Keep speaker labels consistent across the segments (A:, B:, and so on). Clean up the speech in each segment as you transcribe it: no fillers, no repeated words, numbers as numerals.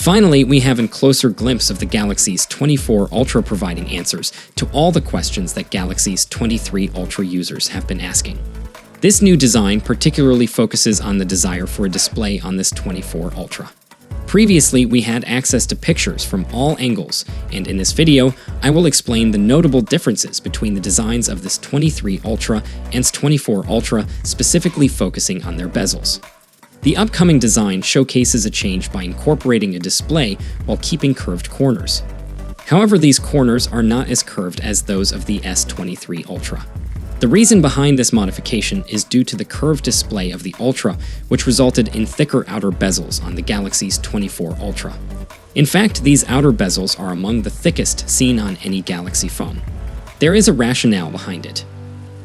A: Finally, we have a closer glimpse of the Galaxy S24 Ultra, providing answers to all the questions that Galaxy S23 Ultra users have been asking. This new design particularly focuses on the desire for a display on this 24 Ultra. Previously, we had access to pictures from all angles, and in this video, I will explain the notable differences between the designs of this 23 Ultra and S24 Ultra, specifically focusing on their bezels. The upcoming design showcases a change by incorporating a display while keeping curved corners. However, these corners are not as curved as those of the S23 Ultra. The reason behind this modification is due to the curved display of the Ultra, which resulted in thicker outer bezels on the Galaxy S24 Ultra. In fact, these outer bezels are among the thickest seen on any Galaxy phone. There is a rationale behind it.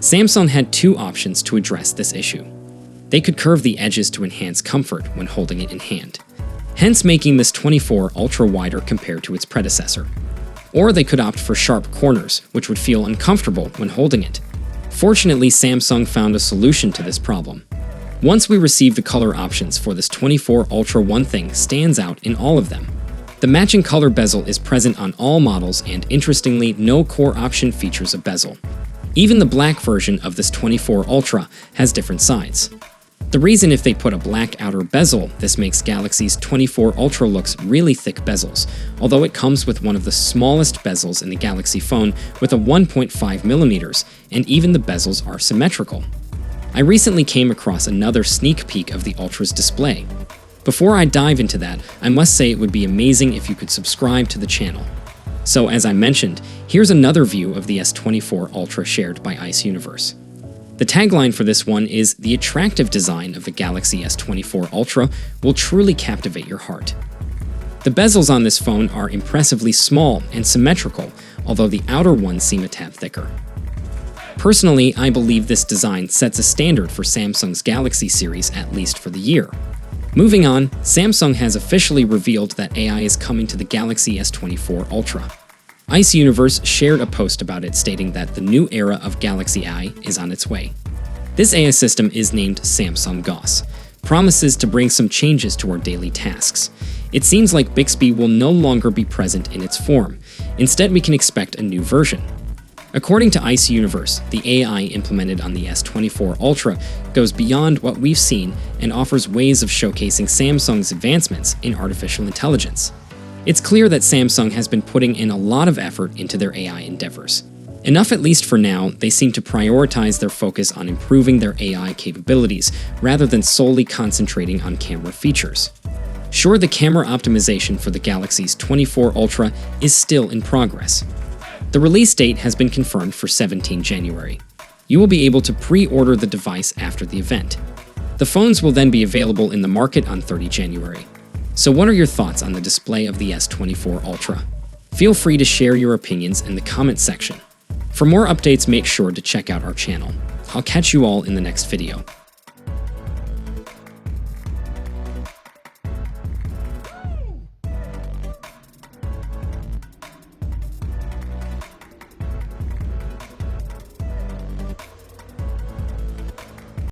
A: Samsung had two options to address this issue. They could curve the edges to enhance comfort when holding it in hand, hence making this 24 Ultra wider compared to its predecessor. Or they could opt for sharp corners, which would feel uncomfortable when holding it. Fortunately, Samsung found a solution to this problem. Once we received the color options for this 24 Ultra, one thing stands out in all of them. The matching color bezel is present on all models, and interestingly, no core option features a bezel. Even the black version of this 24 Ultra has different sides. The reason, if they put a black outer bezel, this makes Galaxy's 24 Ultra looks really thick bezels, although it comes with one of the smallest bezels in the Galaxy phone with a 1.5mm, and even the bezels are symmetrical. I recently came across another sneak peek of the Ultra's display. Before I dive into that, I must say it would be amazing if you could subscribe to the channel. So as I mentioned, here's another view of the S24 Ultra shared by Ice Universe. The tagline for this one is, "The attractive design of the Galaxy S24 Ultra will truly captivate your heart." The bezels on this phone are impressively small and symmetrical, although the outer ones seem a tad thicker. Personally, I believe this design sets a standard for Samsung's Galaxy series, at least for the year. Moving on, Samsung has officially revealed that AI is coming to the Galaxy S24 Ultra. Ice Universe shared a post about it, stating that the new era of Galaxy AI is on its way. This AI system is named Samsung GOS, promises to bring some changes to our daily tasks. It seems like Bixby will no longer be present in its form. Instead, we can expect a new version. According to Ice Universe, the AI implemented on the S24 Ultra goes beyond what we've seen and offers ways of showcasing Samsung's advancements in artificial intelligence. It's clear that Samsung has been putting in a lot of effort into their AI endeavors. Enough, at least for now. They seem to prioritize their focus on improving their AI capabilities rather than solely concentrating on camera features. Sure, the camera optimization for the Galaxy's 24 Ultra is still in progress. The release date has been confirmed for 17 January. You will be able to pre-order the device after the event. The phones will then be available in the market on 30 January. So what are your thoughts on the display of the S24 Ultra? Feel free to share your opinions in the comment section. For more updates, make sure to check out our channel. I'll catch you all in the next video.